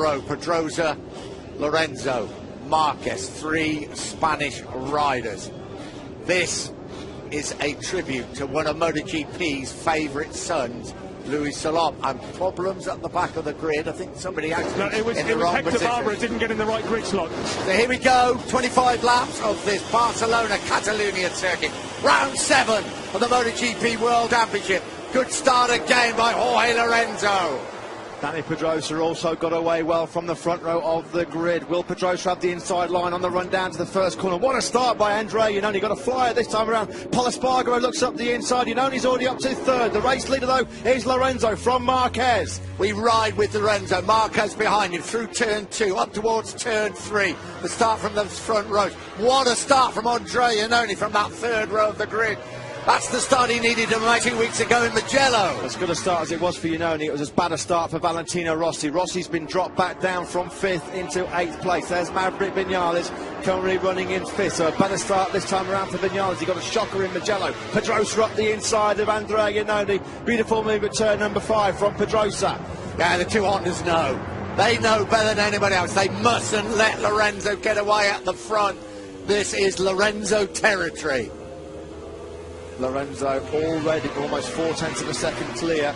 row. Pedrosa, Lorenzo, Marquez, 3 Spanish riders. This is a tribute to one of MotoGP's favourite sons, Luis Salom, and problems at the back of the grid. I think somebody actually it was Hector Barbera didn't get in the right grid slot. So here we go, 25 laps of this Barcelona Catalunya circuit. Round 7 of the MotoGP World Championship. Good start again by Jorge Lorenzo. Dani Pedrosa also got away well from the front row of the grid. Will Pedrosa have the inside line on the run down to the first corner? What a start by Andrea Iannone. Got a flyer this time around. Pol Espargaro looks up the inside. Iannone's already up to third. The race leader, though, is Lorenzo from Marquez. We ride with Lorenzo. Marquez behind him through turn 2, up towards turn 3. The start from the front rows. What a start from Andrea Iannone from that third row of the grid. That's the start he needed to make 2 weeks ago in Mugello. As good a start as it was for Iannone, it was as bad a start for Valentino Rossi. Rossi's been dropped back down from 5th into 8th place. There's Maverick Vinales currently running in 5th. So a better start this time around for Vinales. He got a shocker in Mugello. Pedrosa up the inside of Andrea Iannone. Beautiful move at turn number 5 from Pedrosa. Yeah, the two Hondas know. They know better than anybody else. They mustn't let Lorenzo get away at the front. This is Lorenzo territory. Lorenzo already almost 4/10 of a second clear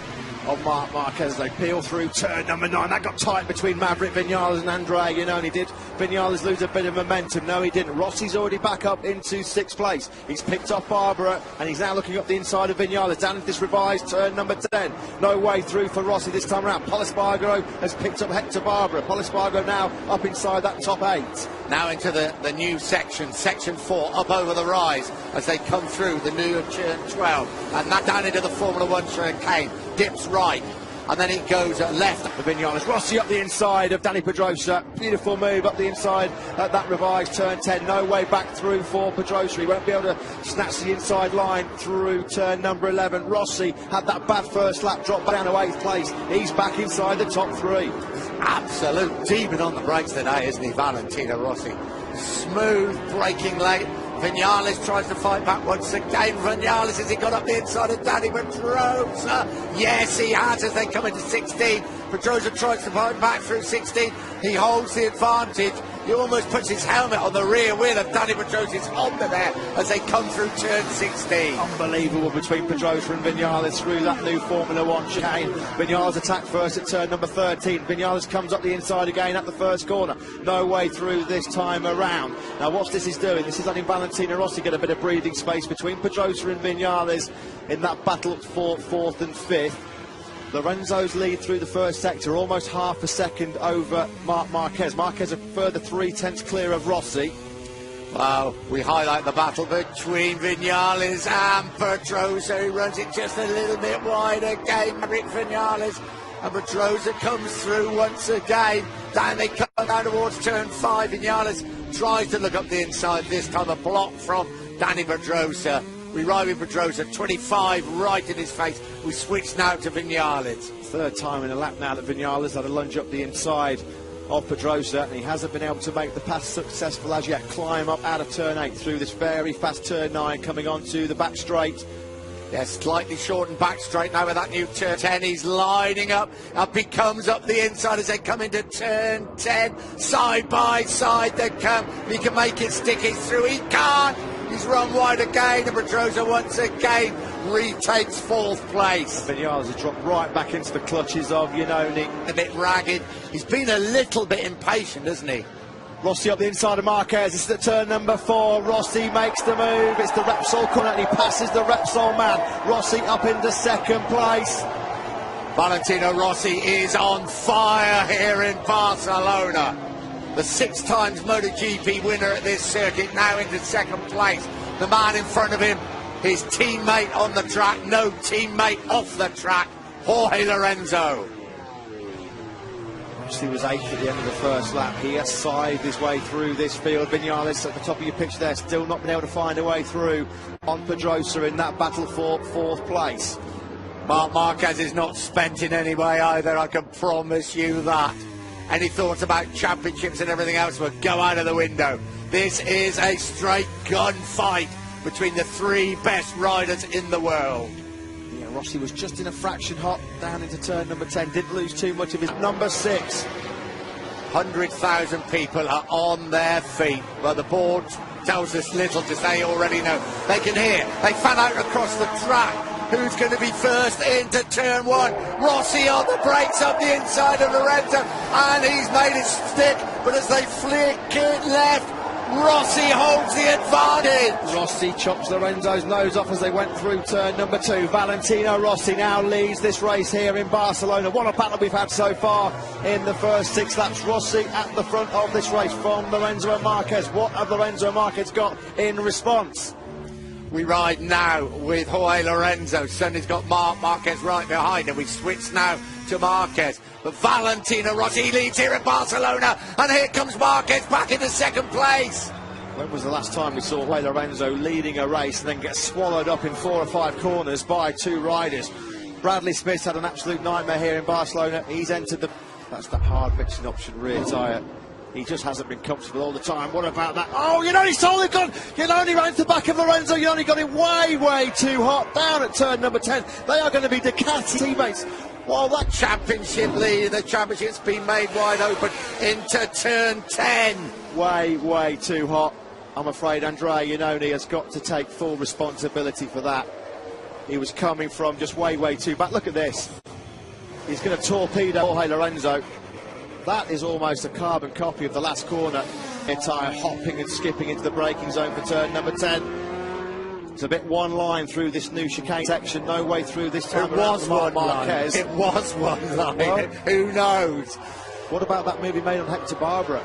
of Marc Marquez. They peel through turn number 9. That got tight between Maverick Vinales and Andrea Iannone. Did Vinales lose a bit of momentum? No, he didn't. Rossi's already back up into 6th place. He's picked off Barbera, and he's now looking up the inside of Vinales. Down into this revised turn number 10. No way through for Rossi this time around. Pol Espargaro has picked up Hector Barbera. Pol Espargaro now up inside that top 8. Now into the new section 4, up over the rise as they come through the new turn 12. And that down into the Formula 1 chicane. Dips right, and then it goes left. Vinales. Rossi up the inside of Dani Pedrosa. Beautiful move up the inside at that revised turn 10. No way back through for Pedrosa. He won't be able to snatch the inside line through turn number 11. Rossi had that bad first lap, dropped down to 8th place. He's back inside the top 3. Absolute demon on the brakes today, isn't he, Valentino Rossi? Smooth braking late. Vinales tries to fight back once again. Vinales, has he got up the inside of Dani Pedrosa? Yes, he has, as they come into 16. Pedrosa tries to fight back through 16. He holds the advantage. He almost puts his helmet on the rear wheel of Dani Pedrosa's Honda there as they come through turn 16. Unbelievable between Pedrosa and Vinales through that new Formula 1 chicane. Vinales attacked first at turn number 13. Vinales comes up the inside again at the first corner. No way through this time around. Now what this is doing, this is letting Valentino Rossi get a bit of breathing space between Pedrosa and Vinales in that battle for 4th and 5th. Lorenzo's lead through the first sector, almost half a second over Marc Marquez. Marquez a further 3/10 clear of Rossi. Wow, we highlight the battle between Vinales and Pedrosa, who runs it just a little bit wide again. Maverick Vinales, and Pedrosa comes through once again. Down they come down towards turn 5. Vinales tries to look up the inside, this time a block from Dani Pedrosa. We ride with Pedrosa, 25 right in his face. We switch now to Vinales. Third time in a lap now that Vinales had a lunge up the inside of Pedrosa, and he hasn't been able to make the pass successful as yet. Climb up out of turn 8 through this very fast turn 9, coming onto the back straight. Yeah, slightly shortened back straight now with that new turn 10. He's lining up. Up he comes up the inside as they come into turn 10. Side by side they come. He can make it sticky through. He can't. He's run wide again, and Pedrosa once again retakes 4th place. Vinales has dropped right back into the clutches of Iannone. A bit ragged. He's been a little bit impatient, hasn't he? Rossi up the inside of Marquez. This is at turn number 4. Rossi makes the move. It's the Repsol corner, and he passes the Repsol man. Rossi up into 2nd place. Valentino Rossi is on fire here in Barcelona. The 6 times MotoGP winner at this circuit, now into 2nd place. The man in front of him, his teammate on the track, no teammate off the track, Jorge Lorenzo. Rossi was 8th at the end of the first lap. He has scythed his way through this field. Vinales at the top of your pitch there, still not been able to find a way through on Pedrosa in that battle for 4th place. Marc Marquez is not spent in any way either, I can promise you that. Any thoughts about championships and everything else will go out of the window. This is a straight gunfight between the 3 best riders in the world. Yeah, Rossi was just in a fraction hot down into turn number 10. Didn't lose too much of his number 6. 100,000 people are on their feet. Well, the board tells us little because they already know. They can hear. They fan out across the track. Who's going to be first into turn one? Rossi on the brakes up the inside of Lorenzo, and he's made it stick. But as they flick it left, Rossi holds the advantage. Rossi chops Lorenzo's nose off as they went through turn number 2. Valentino Rossi now leads this race here in Barcelona. What a battle we've had so far in the first 6 laps. Rossi at the front of this race from Lorenzo and Marquez. What have Lorenzo and Marquez got in response? We ride now with Jorge Lorenzo. Sonny's got Marquez right behind him. We switch now to Marquez. But Valentino Rossi leads here in Barcelona. And here comes Marquez back into second place. When was the last time we saw Jorge Lorenzo leading a race and then get swallowed up in 4 or 5 corners by 2 riders? Bradley Smith's had an absolute nightmare here in Barcelona. He's entered the... That's the hard pitching option rear tyre. He just hasn't been comfortable all the time. What about that? Oh, Iannoni's totally gone. Iannoni ran to the back of Lorenzo. Iannoni got it way, way too hot. Down at turn number 10. They are going to be Ducati teammates. Well, that championship lead, the championship's been made wide open into turn 10. Way, way too hot. I'm afraid Andrea Iannoni has got to take full responsibility for that. He was coming from just way, way too back. Look at this. He's going to torpedo Jorge Lorenzo. That is almost a carbon copy of the last corner. Tyre hopping and skipping into the braking zone for turn number 10. It's a bit one line through this new chicane section. No way through this time. It was one Marquez. line. It was one line. Well, who knows? What about that movie made on Hector Barbara?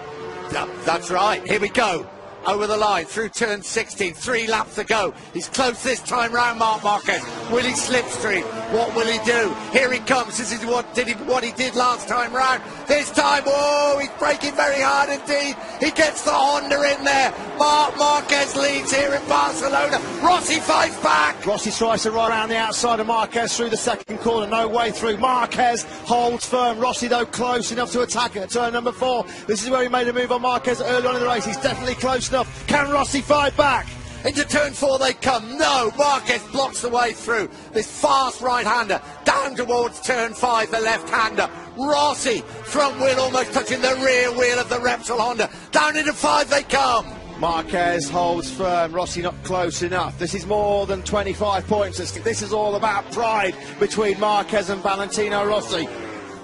That's right. Here we go. Over the line through turn 16. 3 laps to go. He's close this time round, Marquez. Will he slipstream? What will he do? Here he comes. This is what he did last time round. This time, oh, he's braking very hard indeed. He gets the Honda in there. Marquez leads here in Barcelona. Rossi fights back. Rossi tries to ride around the outside of Marquez through the second corner. No way through. Marquez holds firm. Rossi, though, close enough to attack at turn number 4. This is where he made a move on Marquez early on in the race. He's definitely close enough. Can Rossi fight back? Into turn 4 they come. No, Marquez blocks the way through. This fast right-hander down towards turn 5, the left-hander. Rossi, front wheel almost touching the rear wheel of the Repsol Honda. Down into 5 they come. Marquez holds firm. Rossi not close enough. This is more than 25 points. This is all about pride between Marquez and Valentino Rossi.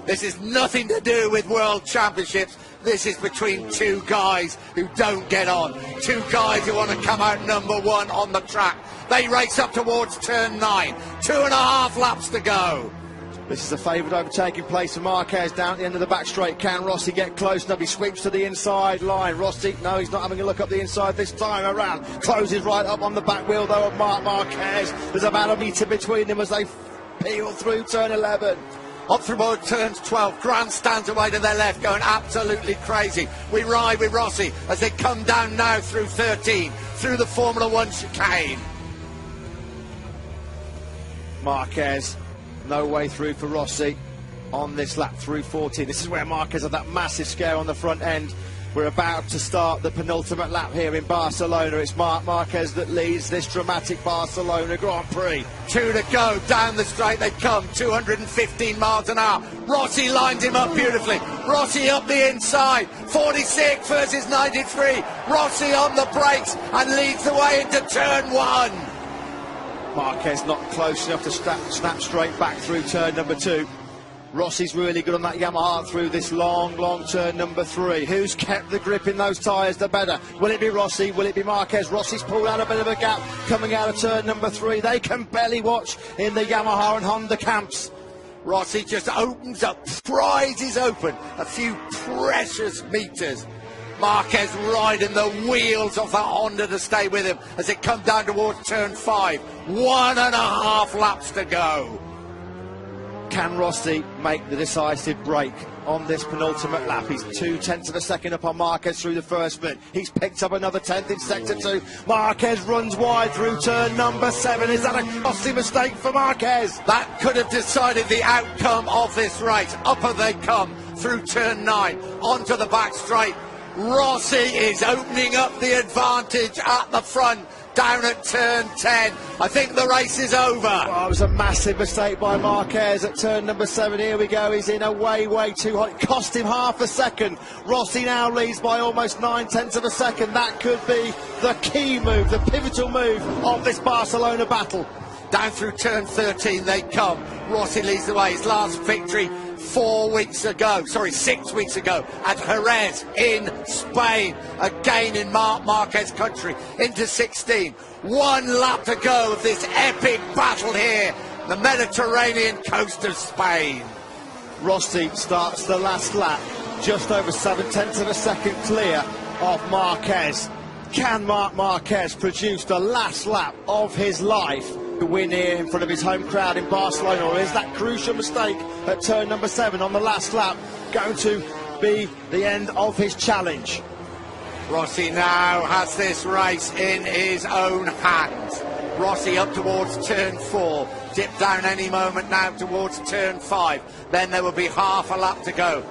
This is nothing to do with World Championships. This is between 2 guys who don't get on. 2 guys who want to come out number 1 on the track. They race up towards turn 9. 2.5 laps to go. This is a favoured overtaking place for Marquez down at the end of the back straight. Can Rossi get close enough? He sweeps to the inside line. Rossi, no, he's not having a look up the inside this time around. Closes right up on the back wheel, though, of Marquez. There's about a metre between them as they peel through turn 11. Up through turns 12, grandstands away to their left, going absolutely crazy. We ride with Rossi as they come down now through 13, through the Formula 1 chicane. Marquez, no way through for Rossi on this lap through 14. This is where Marquez had that massive scare on the front end. We're about to start the penultimate lap here in Barcelona. It's Marquez that leads this dramatic Barcelona Grand Prix. 2 to go, down the straight they come, 215 miles an hour. Rossi lines him up beautifully. Rossi up the inside, 46 versus 93. Rossi on the brakes and leads the way into turn 1. Marquez not close enough to snap straight back through turn number 2. Rossi's really good on that Yamaha through this long, long turn number 3. Who's kept the grip in those tyres the better? Will it be Rossi? Will it be Marquez? Rossi's pulled out a bit of a gap coming out of turn number 3. They can barely watch in the Yamaha and Honda camps. Rossi just opens up, prizes open a few precious metres. Marquez riding the wheels off that Honda to stay with him as it comes down towards turn 5. 1.5 laps to go. Can Rossi make the decisive break on this penultimate lap? He's 0.2 of a second up on Marquez through the first bit. He's picked up another 10th in sector 2. Marquez runs wide through turn number 7. Is that a costly mistake for Marquez? That could have decided the outcome of this race. Upper they come through turn 9 onto the back straight. Rossi is opening up the advantage at the front. down at turn 10. I think the race is over. Oh, it was a massive mistake by Marquez at turn number 7. Here we go. He's in a way too hot. It cost him half a second. Rossi now leads by almost 9/10 of a second. That could be the key move, the pivotal move of this Barcelona battle. Down through turn 13 they come. Rossi leads the way. His last victory 6 weeks ago at Jerez in Spain, again in Marc Marquez country, into 16. 1 lap to go of this epic battle here, the Mediterranean coast of Spain. Rossi starts the last lap just over 7/10 of a second clear of Marquez. Can Marc Marquez produce the last lap of his life to win here in front of his home crowd in Barcelona, or is that crucial mistake at turn number 7 on the last lap going to be the end of his challenge? Rossi now has this race in his own hands. Rossi up towards turn 4, dip down any moment now towards turn 5, then there will be half a lap to go.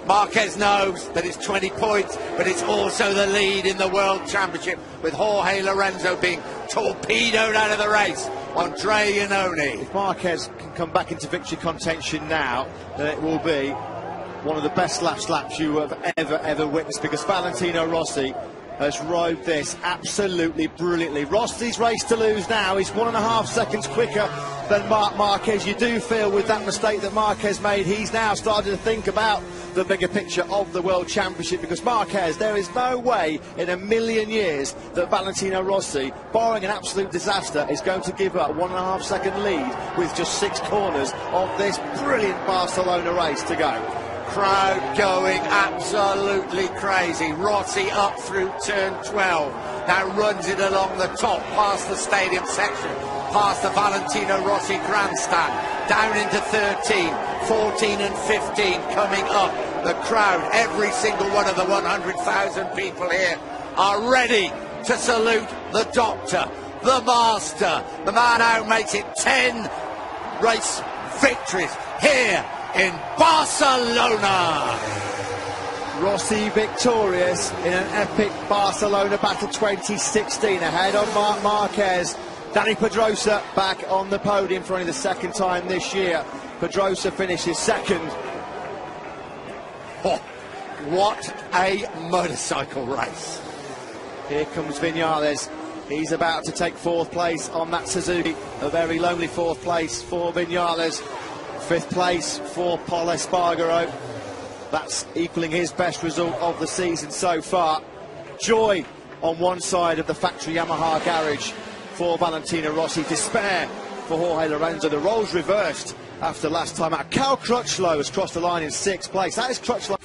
Marquez knows that it's 20 points, but it's also the lead in the World Championship, with Jorge Lorenzo being torpedoed out of the race. Andre Iannone. If Marquez can come back into victory contention now, then it will be one of the best last laps you have ever witnessed, because Valentino Rossi has rode this absolutely brilliantly. Rossi's race to lose now. He's 1.5 seconds quicker than Marc Marquez. You do feel with that mistake that Marquez made, he's now starting to think about the bigger picture of the World Championship, because Marquez, there is no way in a million years that Valentino Rossi, barring an absolute disaster, is going to give up a 1.5 second lead with just 6 corners of this brilliant Barcelona race to go. Crowd going absolutely crazy. Rossi up through turn 12, now runs it along the top past the stadium section, past the Valentino Rossi grandstand, down into 13, 14 and 15 coming up. The crowd, every single one of the 100,000 people here, are ready to salute the doctor, the master, the man who makes it 10 race victories here in Barcelona. Rossi victorious in an epic Barcelona battle 2016, ahead of Marc Marquez. Dani Pedrosa back on the podium for only the 2nd time this year. Pedrosa finishes 2nd. Oh, what a motorcycle race. Here comes Viñales. He's about to take 4th place on that Suzuki. A very lonely 4th place for Viñales. 5th place for Pol Espargaro. That's equaling his best result of the season so far. Joy on one side of the factory Yamaha garage for Valentino Rossi. Despair for Jorge Lorenzo. The roles reversed after last time out. Cal Crutchlow has crossed the line in 6th place. That is Crutchlow.